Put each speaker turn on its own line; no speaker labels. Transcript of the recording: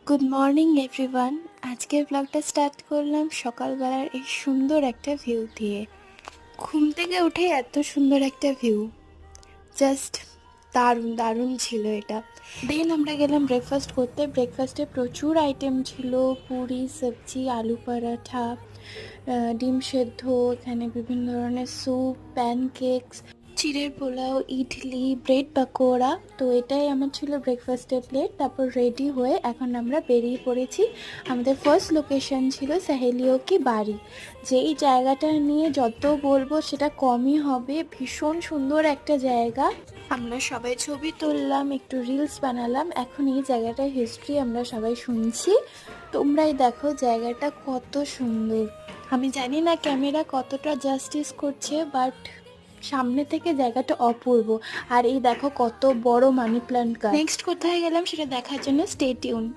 Good morning everyone. আজকের ব্লগটা start করলাম সকালবেলার এই সুন্দর একটা ভিউ দিয়ে। ঘুম থেকে উঠে এত সুন্দর একটা ভিউ, জাস্ট দারুণ দারুণ ছিল এটা। দেন আমরা গেলাম ব্রেকফাস্ট করতে। ব্রেকফাস্টে প্রচুর আইটেম ছিল, পুরি, সবজি, আলু পরাঠা, ডিম সেদ্ধ, এখানে বিভিন্ন ধরনের স্যুপ, প্যানকেকস, চিড়ের পোলাও, ইডলি, ব্রেড পাকোড়া। তো এটাই আমার ছিল ব্রেকফাস্টের প্লেট। তারপর রেডি হয়ে এখন আমরা বেরিয়ে পড়েছি। আমাদের ফার্স্ট লোকেশন ছিল সাহেলিও কি বাড়ি। যেই জায়গাটা নিয়ে যত বলবো সেটা কমই হবে, ভীষণ সুন্দর একটা জায়গা। আমরা সবাই ছবি তুললাম, একটু রিলস বানালাম। এখন এই জায়গাটার হিস্ট্রি আমরা সবাই শুনছি। তোমরাই দেখো জায়গাটা কত সুন্দর। আমি জানি না ক্যামেরা কতটা জাস্টিস করছে, বাট সামনে থেকে জায়গাটা অপূর্ব। আর এই দেখো কত বড় মানি প্ল্যান্ট গাছ। নেক্সট কোথায় গেলাম সেটা দেখার জন্য স্টে টিউনড।